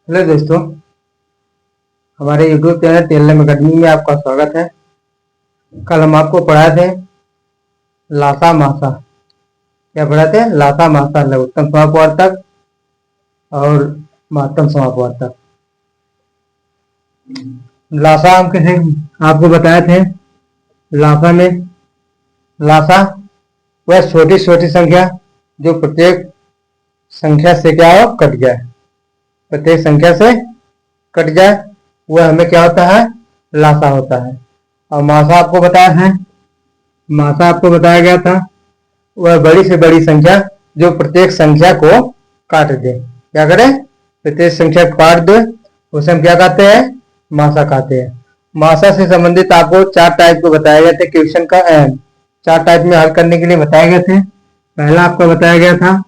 Hello दोस्तों, हमारे YouTube channel tell them academy में आपका स्वागत है। कल हम आपको पढ़ाए थे लासा मासा। क्या पढ़ाए थे? लासा मासा, लघुत्तम समापवर्तक और महत्तम समापवर्तक। लासा हम कैसे आपको बताए थे। लासा में लासा वह छोटी छोटी संख्या जो प्रत्येक संख्या से क्या हो, कट जाए। प्रत्येक संख्या से कट जाए वह हमें क्या होता है? लासा होता है। और मासा आपको बताया है, मासा आपको बताया गया था वह बड़ी से बड़ी संख्या जो प्रत्येक संख्या को काट दे। क्या करे? प्रत्येक संख्या को काट दे, उसे हम क्या कहते हैं? मासा कहते हैं। मासा से संबंधित आपको चार टाइप को बताया गया था। क्वेश्चन का चार टाइप में हल करने के लिए बताए गए थे। पहला आपको बताया गया था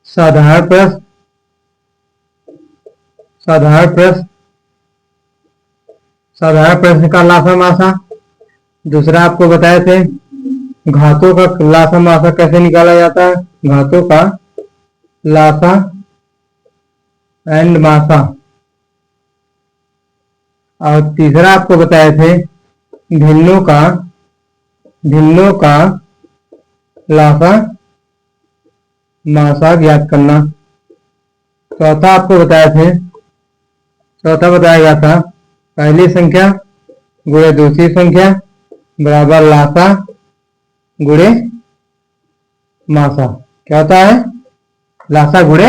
साधारण प्रश्न। साधारण प्रश्न का लासा मासा। दूसरा आपको बताए थे घातों का लासा मासा कैसे निकाला जाता है। घातों का लासा एंड मासा। और तीसरा आपको बताए थे भिन्नों का लासा मासा ज्ञात करना। चौथा बताया गया था पहली संख्या गुणे दूसरी संख्या बराबर लासा गुणे मासा। क्या होता है? लासा गुणे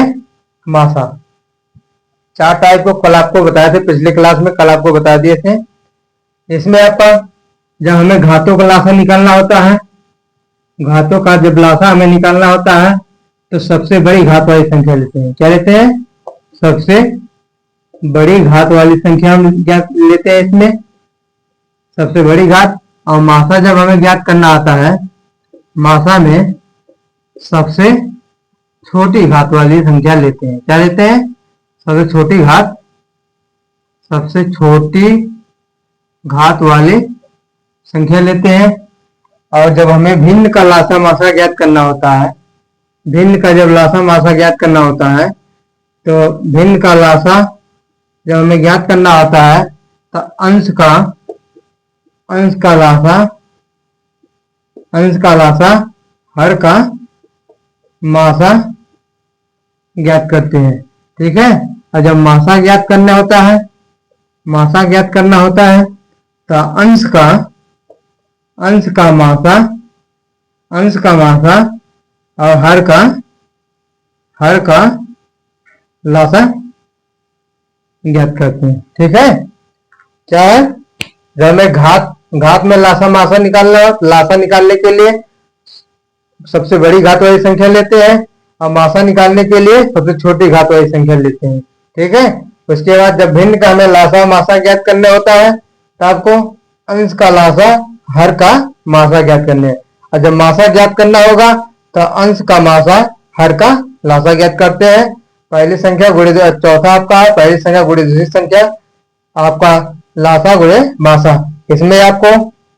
मासा। चार टाइप को कल आपको बताए थे, पिछले क्लास में कल आपको बता दिए थे। इसमें आपका जब हमें घातों का लासा निकालना होता है, घातों का जब लासा हमें निकालना होता है तो सबसे बड़ी घात वाली संख्या लेते हैं। क्या लेते हैं? सबसे बड़ी घात वाली संख्या हम लेते हैं। इसमें सबसे बड़ी घात। और मासा जब हमें ज्ञात करना आता है, मासा में सबसे छोटी घात वाली संख्या लेते हैं। क्या लेते हैं? सबसे छोटी घात वाली संख्या लेते हैं। और जब हमें भिन्न का लासा मासा ज्ञात करना होता है, भिन्न का जब लासा मासा ज्ञात करना होता है तो भिन्न का लासा जब हमें ज्ञात करना होता है तो अंश का लासा हर का मासा ज्ञात करते हैं। ठीक है। और जब मासा ज्ञात करना होता है तो अंश का मासा और हर का लासा ज्ञात करते हैं। ठीक है। क्या है? जब हमें घात में लासा मासा निकालना हो, लासा निकालने के लिए सबसे बड़ी घात वाली संख्या लेते हैं और मासा निकालने के लिए सबसे छोटी घात वाली संख्या लेते हैं। ठीक है। उसके बाद जब भिन्न का हमें लासा मासा ज्ञात करना होता है तो आपको अंश का लासा हर का मासा ज्ञात करने हैं। और जब मासा ज्ञात करना होगा तो अंश का मासा हर का लासा ज्ञात करते हैं। पहली संख्या गुणे चौथा आपका है पहली संख्या गुणे दूसरी संख्या आपका लासा गुणे मासा। इसमें आपको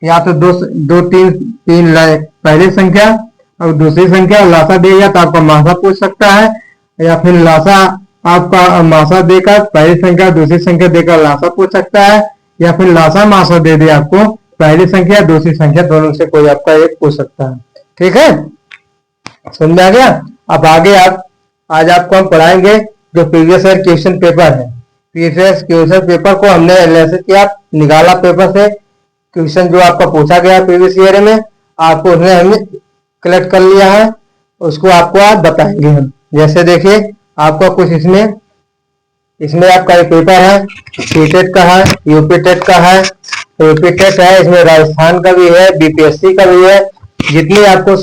या तो दो तीन पहली संख्या और दूसरी संख्या लासा देगा तो आपका मासा पूछ सकता है, या फिर लासा आपका मासा देकर पहली संख्या दूसरी संख्या देकर लासा पूछ सकता है, या फिर लासा मासा दे दे आपको पहली संख्या दूसरी संख्या दोनों से कोई आपका एक पूछ सकता है। ठीक है। समझ में आ गया? अब आगे आज आपको हम पढ़ाएंगे जो प्रीवियस ईयर क्वेश्चन पेपर है। प्रीवियस क्वेश्चन पेपर को हमने एनालिसिस किया, निकाला पेपर से क्वेश्चन जो आपका पूछा गया प्रीवियस ईयर में, आपको उसने हमने कलेक्ट कर लिया है, उसको आपको आज बताएंगे हम। जैसे देखिए आपका कुछ इसमें आपका एक पेपर है, सीटेट का है, यूपी टेट का है, यूपी टेट है, इसमें राजस्थान का भी है, बीपीएससी का भी है। जितनी आपको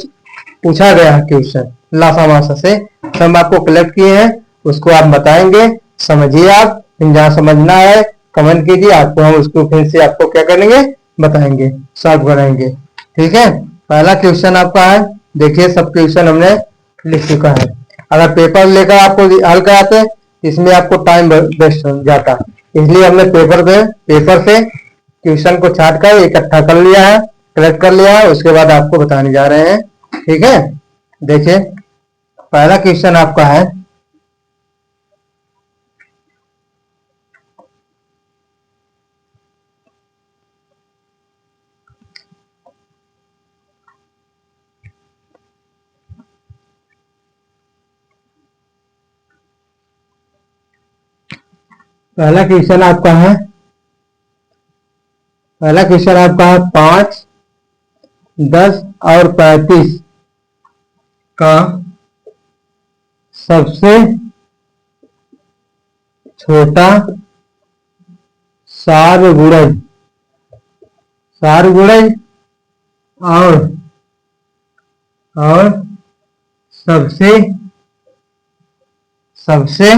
पूछा गया है क्वेश्चन लासा मासा से सब आपको कलेक्ट किए हैं, उसको आप बताएंगे। समझिए, आप जहाँ समझना है कमेंट कीजिए, आपको हम उसको फिर से आपको क्या करेंगे, बताएंगे, सॉल्व कराएंगे। ठीक है। पहला क्वेश्चन आपका है, देखिए सब क्वेश्चन हमने लिख चुका है। अगर पेपर लेकर आपको हल कराते इसमें आपको टाइम वेस्ट हो जाता, इसलिए हमने पेपर से क्वेश्चन को छाट कर इकट्ठा कर लिया है, कलेक्ट कर लिया है, उसके बाद आपको बताने जा रहे हैं। ठीक है। देखिए पहला क्वेश्चन आपका है पहला क्वेश्चन आपका है, पहला क्वेश्चन आपका है 5, 10 और 35 का सबसे छोटा सारगुणज, सारगुणज और सबसे सबसे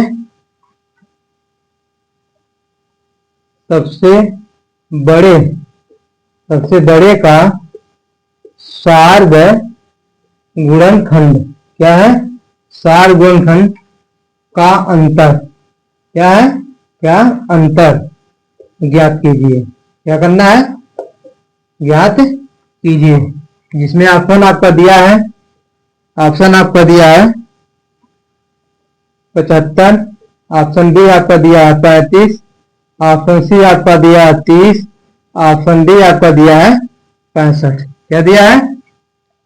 सबसे बड़े, सबसे बड़े का सार्ग गुणनखंड क्या है? सार गुणनखंड का अंतर क्या है? क्या अंतर ज्ञात कीजिए। क्या करना है? ज्ञात कीजिए। जिसमें ऑप्शन आपका दिया है, ऑप्शन आपका दिया है 75, ऑप्शन बी आपका दिया है 35, ऑप्शन सी आपका दिया है 30, ऑप्शन डी आपका दिया है 65। क्या दिया है?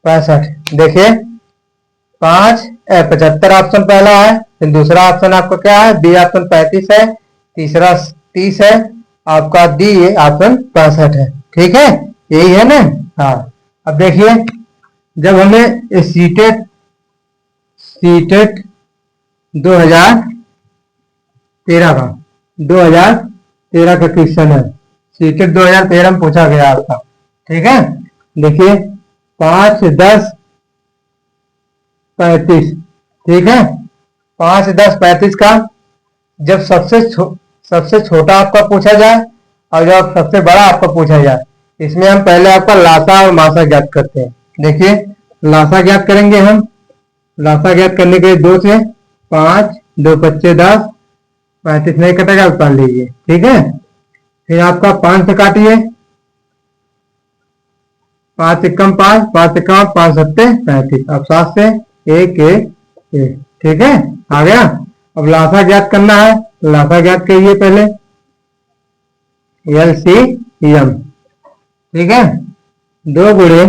65। देखिए 75 ऑप्शन पहला है, फिर दूसरा ऑप्शन आपका क्या है? बी ऑप्शन 35 है, तीसरा 30 है, आपका डी ऑप्शन 65 है। ठीक है, यही है ना? हाँ। अब देखिए, जब हमें सीटेट सीटेट 2013 का 2013 का क्वेश्चन है, सीटेट 2013 में पूछा गया आपका। ठीक है, देखिए 5, 10, 35। ठीक है, 5, 10, 35 का जब सबसे छोटा आपका पूछा जाए और जब सबसे बड़ा आपका पूछा जाए, इसमें हम पहले आपका लासा और मासा ज्ञात करते हैं। देखिए लासा ज्ञात करेंगे हम। लासा ज्ञात करने के लिए 2 से 5, 2 पच्चे 10, 35 नहीं कटेगा तो काट लीजिए। ठीक है, फिर आपका 5 से काटिए, 5 एकम 5, 5 एकम 5 सत्ते 35। अब 7 से 1, 1, 1। ठीक है, आ गया। अब लासा ज्ञात करना है, लासा ज्ञात करिए पहले, LCM। ठीक है, 2 गुणे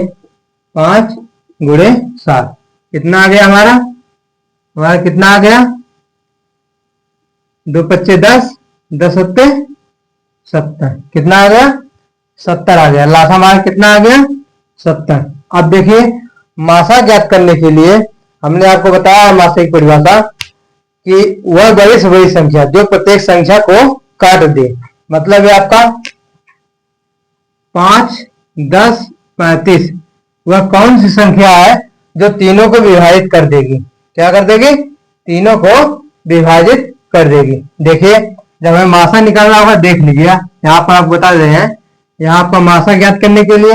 5 गुणे 7 कितना आ गया हमारा? हमारा कितना आ गया? 2 पच्चे 10, 10 सत्ते 70। कितना आ गया? 70 आ गया। लासा हमारा कितना आ गया? 70। अब देखिए मासा ज्ञात करने के लिए हमने आपको बताया मासा की परिभाषा कि वह बड़ी से बड़ी संख्या जो प्रत्येक संख्या को काट दे। मतलब है आपका 5, 10, 35 वह कौन सी संख्या है जो तीनों को विभाजित कर देगी? क्या कर देगी? तीनों को विभाजित कर देगी। देखिए जब हमें मासा निकालना होगा, देख लीजिए यहाँ पर आप बता रहे हैं, यहाँ पर मासा ज्ञात करने के लिए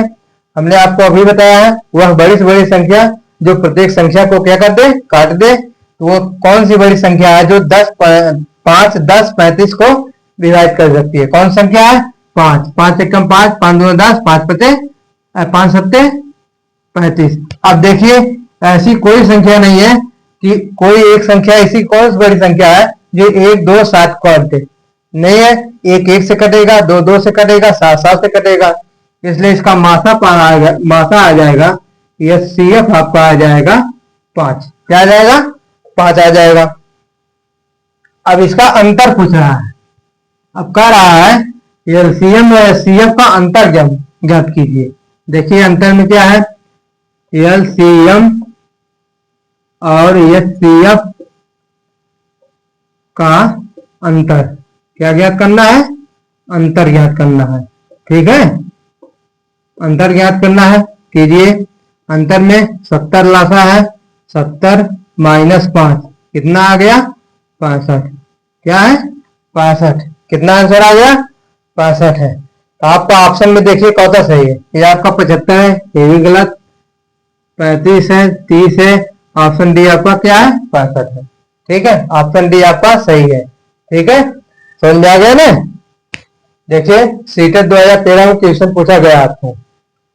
हमने आपको अभी बताया है वह बड़ी से बड़ी संख्या जो प्रत्येक संख्या को क्या कर दे? काट दे। तो वो कौन सी बड़ी संख्या है जो 5, 10, 35 को विभाजित कर सकती है? कौन संख्या है? 5, 5 एकम 5, 5 दूना 10, 5 पचे 5 सत्ते 35। अब देखिए ऐसी कोई संख्या नहीं है कि कोई एक संख्या ऐसी कौन सी बड़ी संख्या है जो 1, 2, 7 काट दे? नहीं है। 1, 1 से कटेगा, 2, 2 से कटेगा, 7, 7 से कटेगा। इसलिए इसका मासा आ जाएगा CF आपका आ जाएगा 5। क्या आ जाएगा? 5 आ जाएगा। अब इसका अंतर पूछ रहा है, अब कह रहा है LCM और HCF का अंतर ज्ञात कीजिए। देखिए अंतर में क्या है? LCM और HCF का अंतर क्या ज्ञात करना है? अंतर ज्ञात करना है। ठीक है, अंतर ज्ञात करना है, कीजिए। अंतर में 70 लासा है, 70 माइनस 5 कितना आ गया? 65। क्या है? 65। कितना आंसर आ गया? 65 है। तो आपका ऑप्शन में देखिए कौन सा सही है? ये आपका 75 है, ये भी गलत। 35 है, 30 है, ऑप्शन डी आपका क्या है? 65 है। ठीक है, ऑप्शन डी आपका सही है। ठीक है, समझ में आ गया ना? देखिए सीटेट 2013 में क्वेश्चन पूछा गया आपको,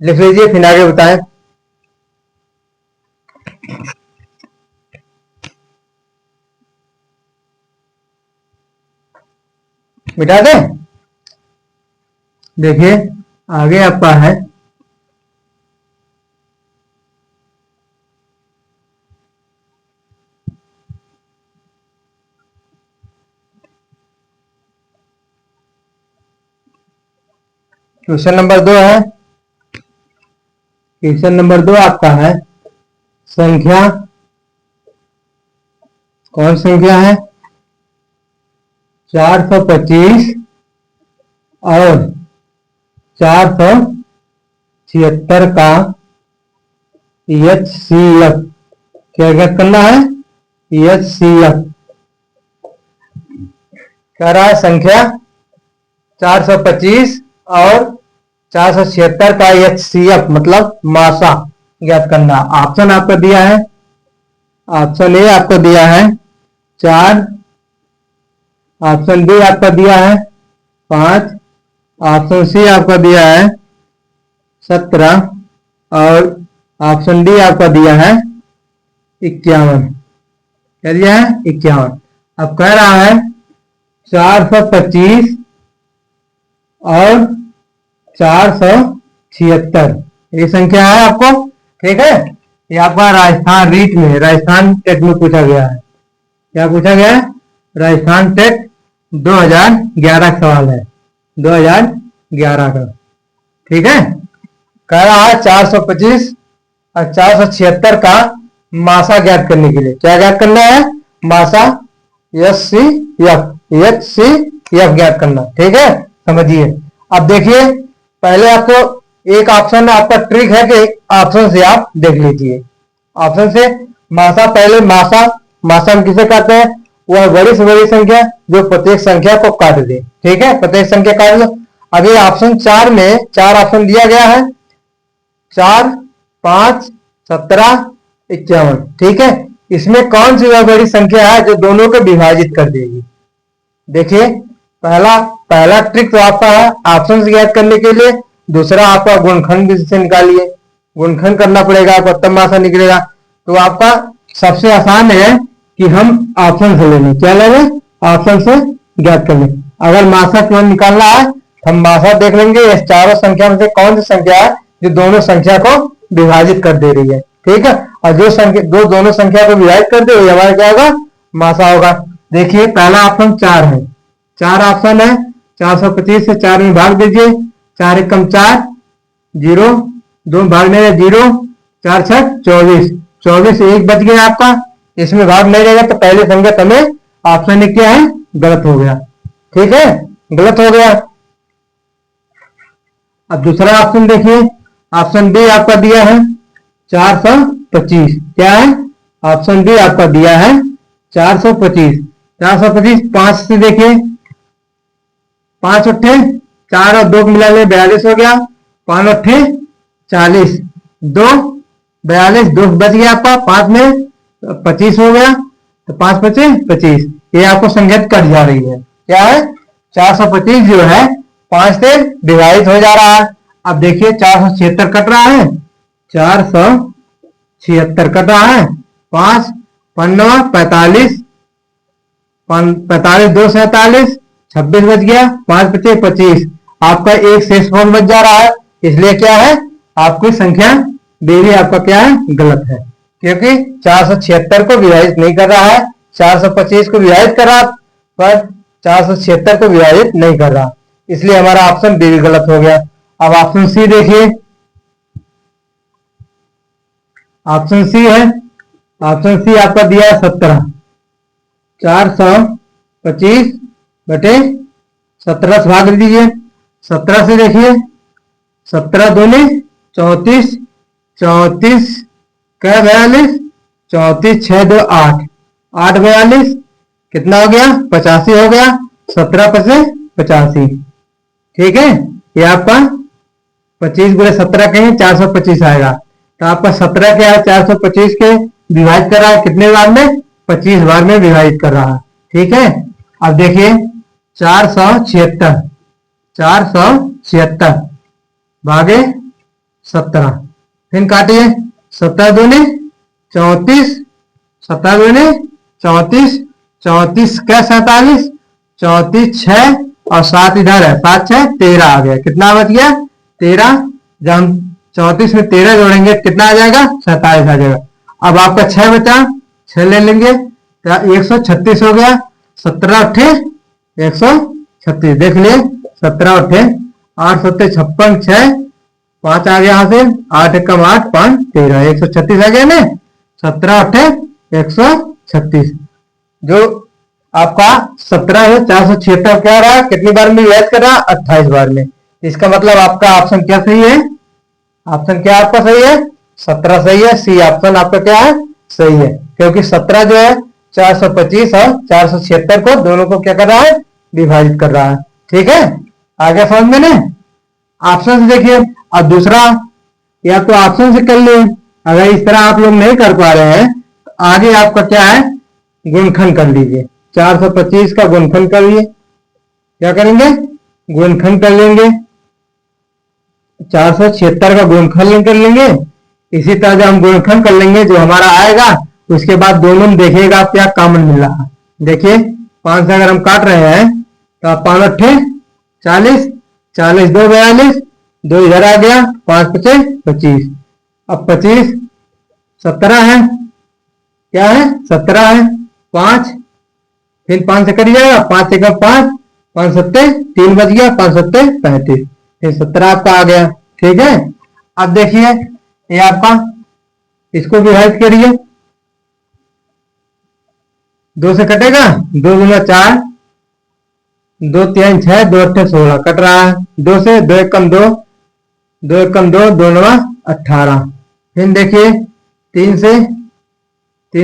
लिख लीजिए फिर आगे बताएं। मिटा दें? देखिए आगे आपका है क्वेश्चन नंबर 2 है। क्वेश्चन नंबर 2 आपका है संख्या, कौन संख्या है? 425 और 476 का HCF क्या ज्ञात करना है? HCF कह रहा है संख्या 425 और 476 का HCF मतलब मासा ज्ञात करना। ऑप्शन आपको दिया है, ऑप्शन ए आपको दिया है 4, ऑप्शन बी आपका दिया है 5, ऑप्शन सी आपका दिया है 17 और ऑप्शन डी आपका दिया है 51। क्या दिया है? 51। अब कह रहा है 425 और 476 ये संख्या है आपको, ठीक है। ये आपका राजस्थान रीट में, राजस्थान टेट में पूछा गया है। क्या पूछा गया है? राजस्थान टेट 2011 का सवाल है, 2011 का, ठीक है। कह रहा है 425 और 476 का मासा ज्ञात करने के लिए क्या ज्ञात करना है? मासा HCF ज्ञात करना, ठीक है। समझिए। अब देखिए पहले आपको एक ऑप्शन आपका ट्रिक है कि ऑप्शन से आप देख लीजिए। ऑप्शन से मासा, पहले मासा हम किसे कहते हैं? वह बड़ी से बड़ी संख्या जो प्रत्येक संख्या को काट दे, ठीक है। प्रत्येक संख्या काट दो। अभी ऑप्शन 4 में 4 ऑप्शन दिया गया है, 4, 5, 17, 51, ठीक है। इसमें कौन सी वह बड़ी संख्या है जो दोनों को विभाजित कर देगी? देखिए पहला ट्रिक तो आपका है ऑप्शन से ज्ञात करने के लिए, दूसरा आपका गुणनखंड से निकालिए, गुणनखंड करना पड़ेगा आपको तब मासा निकलेगा। तो आपका सबसे आसान है कि हम ऑप्शन से ले लें। क्या ले लें? ऑप्शन से ज्ञात कर लें। अगर मासा क्यों निकालना है हम मासा देख लेंगे इस चारों संख्या में से कौन सी संख्या है जो दोनों संख्या को विभाजित कर दे रही है, ठीक है। और जो संख्या दोनों संख्या को विभाजित कर दे हमारा क्या होगा? मासा होगा। देखिए पहला ऑप्शन 4 है, 4 ऑप्शन है। 425 से 4 में भाग दीजिए, 4 एकम 4, 0, 2 भागने में 0, 4 6 24, 24 एक बच गया आपका। इसमें भाग नहीं रहेगा तो पहले संख्या हमें ऑप्शन ने क्या है? गलत हो गया, ठीक है, गलत हो गया। अब दूसरा ऑप्शन देखिए, ऑप्शन बी आपका दिया है 425। क्या है? ऑप्शन बी आपका दिया है 425। 425 5 से देखिए, 5 अट्ठे 4 और 2 मिला ले 42 हो गया, 5 अट्ठे 40, 2 42, 2 बच गया आपका, 5 में 25 हो गया, तो 5 पचे 25। ये आपको संख्या कट जा रही है। क्या है? 425 जो है 5 से विभाजित हो जा रहा है। अब देखिए 476 कट रहा है, 476 कट रहा है, 5 15 45, 45 2 47, 26 बच गया, 5 पचे 25। आपका एक शेष फॉर्म बच जा रहा है, इसलिए क्या है? आपकी संख्या देवी आपका क्या है? गलत है, क्योंकि 476 को विभाजित नहीं कर रहा है, 425 को विभाजित कर रहा पर 476 को विभाजित नहीं कर रहा, इसलिए हमारा ऑप्शन बी गलत हो गया। अब ऑप्शन सी देखिए, ऑप्शन सी है, ऑप्शन सी आपका दिया है 17, 425 बटे 17 से भाग दीजिए, 17 से देखिए, 17 दूनी 34, 34 क्या 42, 34 6 2 8, 8 42 कितना हो गया? 85 हो गया, 17 पचे 85, ठीक है। ये आपका 25 गुणे 17 कहें 425 आएगा, तो आपका 17 क्या है? 425 के विभाजित कर रहा है कितने बार में? 25 बार में विभाजित कर रहा है, ठीक है। अब देखिए 476, 476 भागे 17, फिर काटिए, 17 दूनी 34, 17 दूनी 34, 34 क्या 47, 34 6 और 7 इधर है, 7 6 13 आ गया, कितना बच गया? 13। जब हम 34 में 13 जोड़ेंगे कितना आ जाएगा? 47 आ जाएगा। अब आपका 6 बचा, 6 ले लेंगे तो 136 हो गया, 17 अट्ठे 136, देख लिए 17 अट्ठे 8 सत्ते 56, 6 5 आ गया यहाँ से, 8 एकम 8, 5 13, 136 आ गया ना। 17 8 136, जो आपका 17 है 476 क्या रहा, कितनी बार में यूज कर रहा, 28 बार में। इसका मतलब आपका ऑप्शन क्या सही है, ऑप्शन क्या आपका सही है, 17 सही है। सी ऑप्शन आपका क्या है, सही है, क्योंकि 17 जो है 425 और 476 को दोनों को क्या कर रहा है, विभाजित कर रहा है। ठीक है, आगे समझ में नहीं। ऑप्शन से देखिए, और दूसरा या तो ऑप्शन से कर लिए, अगर इस तरह आप लोग नहीं कर पा रहे हैं तो आगे आपका क्या है, गुणनखंड कर लीजिए। 425 का गुणनखंड कर लिए, क्या करेंगे, गुणनखंड कर लेंगे। 476 का गुणनखंड कर लेंगे। इसी तरह जब हम गुणनखंड कर लेंगे, जो हमारा आएगा उसके बाद दोनों में देखिएगा आप क्या कॉमन मिल रहा है। देखिए 5 से अगर हम काट रहे हैं तो 5 8 40, 40 2 42, 2 इधर आ गया, 5 5 25। अब 25 17 है, क्या है 17 है, 5 फिर 5 से कट जाएगा, 5 एक 5, 5 सत्ते 3 बच गया, 5 सत्ते 35, फिर 17 आपका आ गया। ठीक है, अब देखिए ये आपका, इसको विभाजित करिए, 2 से कटेगा, 2 गुना 4, 2 3 6, 2 8 16 कट रहा है। 2 से 2 एकम 2, 2 एकम 2, 2 9 18। फिर देखिए 3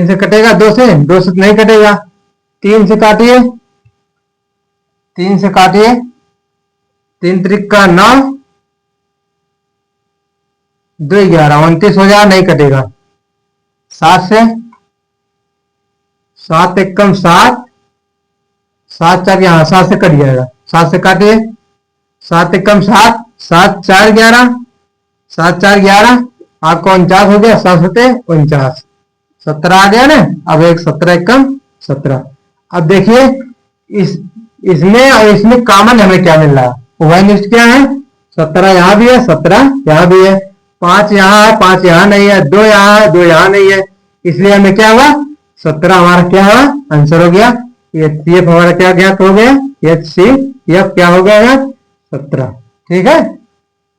से कटेगा, 2 से नहीं कटेगा, 3 से काटिए, 3 से काटिए, 3 त्रिक का 9, 2 11 29 हो जाएगा, नहीं कटेगा। 7 से 7 एकम 7, 7 4 यहाँ 7 से कट जाएगा, 7 से काटिए, 7 एकम 7, 7 4 11, 7 4 11, आपका 49 हो गया, 7 7 49, 17 आ गया ना। अब एक 17 एकम 17। अब देखिए इसमें और इसमें कॉमन हमें क्या मिल रहा है, वह लिस्ट क्या है, 17 यहाँ भी है, 17 यहाँ भी है, 5 यहाँ है, 5 यहाँ नहीं है, 2 यहाँ है, 2 यहाँ नहीं है, इसलिए हमें क्या हुआ, 17 हमारा क्या हुआ, आंसर हो गया। एच सी एफ हमारा क्या ज्ञात हो गया, एच सी एफ क्या हो गया, 17। ठीक है,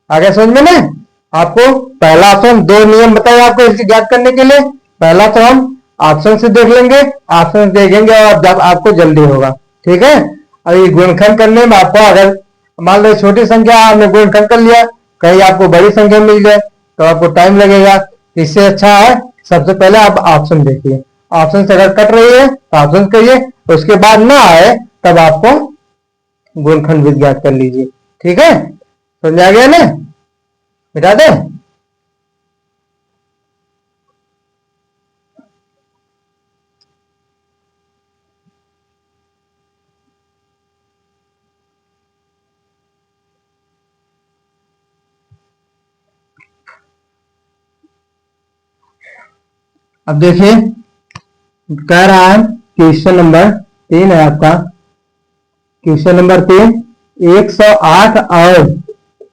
आगे समझ में नहीं। आपको पहला ऑप्शन, 2 नियम बताए आपको इसकी ज्ञात करने के लिए। पहला तो हम ऑप्शन से देख लेंगे, ऑप्शन से देखेंगे और जब आपको जल्दी होगा। ठीक है, और ये गुणनखंड करने में आपको, अगर मान लो छोटी संख्या हमने गुणनखंड कर लिया, कहीं आपको बड़ी संख्या मिल जाए तो आपको टाइम लगेगा। इससे अच्छा है सबसे पहले आप ऑप्शन देखिए, ऑप्शन से अगर कट रही है तो ऑप्शन करिए, उसके बाद ना आए तब आपको गुणनखंड भी ज्ञात कर लीजिए। ठीक है, समझ आ गया ना, मिटा दे। अब देखिए कह रहा है क्वेश्चन नंबर 3 है आपका, क्वेश्चन नंबर 3, 108 और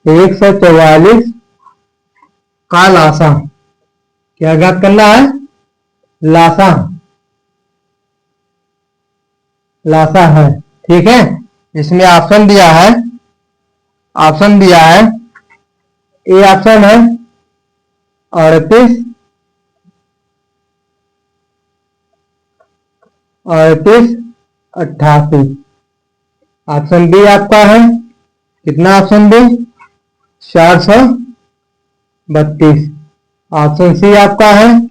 144 का लासा, क्या ज्ञात करना है, लासा, लासा है। ठीक है, इसमें ऑप्शन दिया है, ऑप्शन दिया है, ए ऑप्शन है 38, 38 88। ऑप्शन बी आपका है कितना, ऑप्शन बी 432। ऑप्शन सी आपका है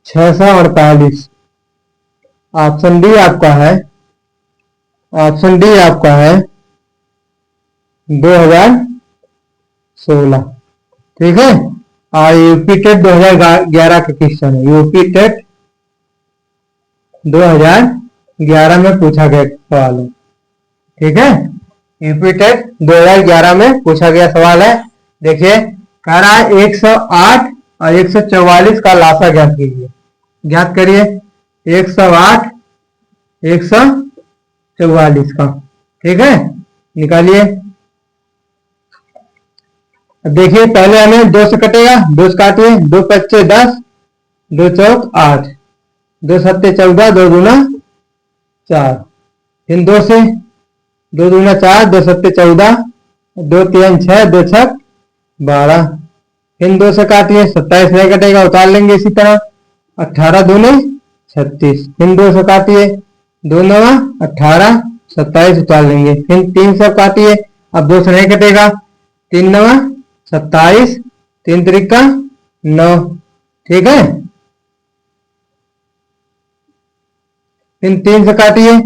648। ऑप्शन डी आपका है, ऑप्शन डी आपका है 2016। ठीक है, और यूपी टेट 2011 का क्वेश्चन है, यूपी टेट 2011 में पूछा गया सवाल है। ठीक है, यूपी टेट 2011 में पूछा गया सवाल है। देखिए कह रहा है 108 और 144 का लासा ज्ञात कीजिए। ज्ञात करिए 108 144 का। ठीक है, निकालिए। देखिए पहले हमें 2 से कटेगा, 2 से काटिए, 2 5 10, 2 चौक 8, 2 7 14, 2 दूना 4, फिर 2 से 2 दूना 4, 2 7 14, दो तीन छह, दो छक 12। इन दो से काटिए, 27 नहीं कटेगा, उतार लेंगे इसी तरह। 18 दूने 36, इन दो से काटिए, दो नवा 18, 27 उतार लेंगे। फिर तीन से काटिए, अब दो से नहीं कटेगा, तीन नवा 27, तीन त्रिका 9, ठीक है। फिर तीन से काटिए,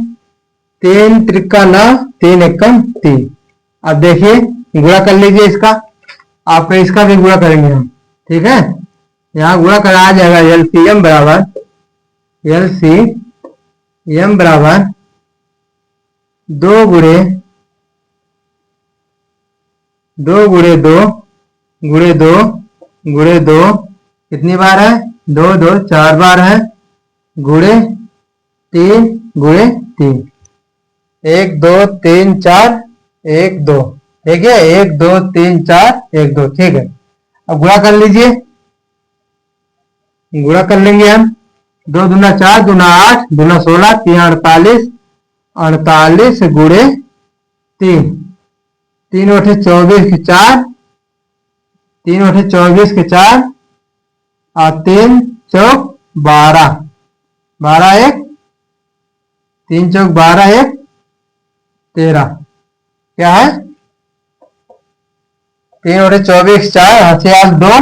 तीन त्रिका 9, तीन एकम 3। अब देखिए गुणा कर लीजिए इसका, आपका इसका भी गुणा करेंगे हम, ठीक है। यहाँ गुणा करा आ जाएगा, एलसीएम बराबर एलसीएम बराबर 2 गुणे 2 गुणे 2 गुणे 2 गुणे 2, कितनी बार है, 2 2 4 बार है, गुणे 3 गुणे 3, 1 2 3 4 1 2, ठीक है। 1 2 3 4 1 2, ठीक है। अब गुणा कर लीजिए, गुणा कर लेंगे हम। 2 दूना 4, दूना 8, दूना 16, 3 48, 48 गुणे 3, 3 उठे 24 के 4, 3 उठे 24 के 4, और 3 चौक 12, 12 1, 3 चौक 12 1 13, क्या है, 3 उठे 24 4, हथियार 2,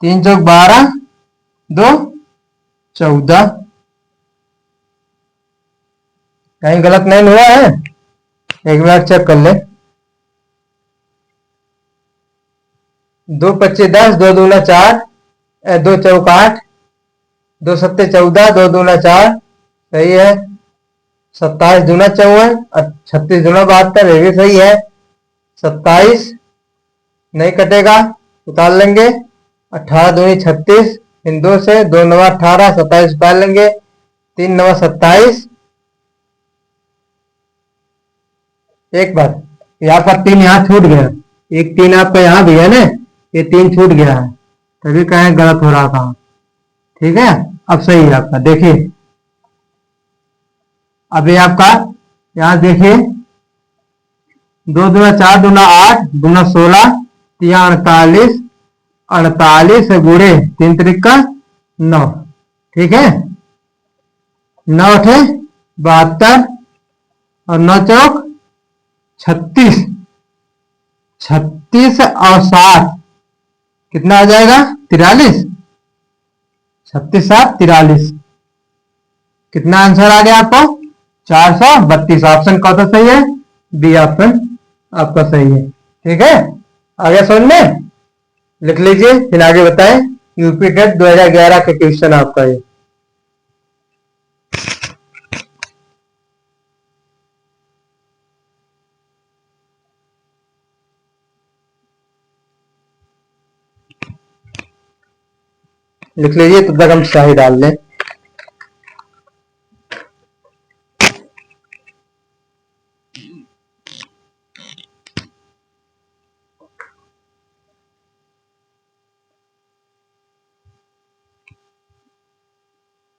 3 चौक 12 2 14। कहीं गलत नहीं हुआ है, एक मिनट चेक कर ले। 2 25 10, 2 दूना 4, 2 चौक 8, 2 सत्ते 14, 2 दूना 4, सही है। 27 दूना 54, 36 दूना 72, ये भी सही है। 27 नहीं कटेगा, उतार लेंगे। 18 दूनी 36, इन दो से 2 नवा 18, 27 उतार लेंगे, 3 नवा 27। एक बार यहाँ पर 3 यहाँ छूट गया, एक 3 आपका यहाँ भी है ना, ये 3 छूट गया है, तभी कहें गलत हो रहा था, ठीक है। अब सही है आपका, देखिए अभी आपका यहाँ देखिए, 2 दूना 4, दूना 8, दूना 16, 3 48, 48 गुणे 3 त्रिका 9, ठीक है। 9 अठे 72, और 9 चौक 36, 36 और 7 कितना आ जाएगा, 43, 36 7 43, कितना आंसर आ गया आपको, 432। ऑप्शन कौन सा सही है, बी ऑप्शन आपका सही है, ठीक है। आगे समझ में, लिख लीजिए फिर आगे बताएं। यूपी टेट 2011 का क्वेश्चन आपका ये। लिख लीजिए, तब तक हम शाही डाल लें।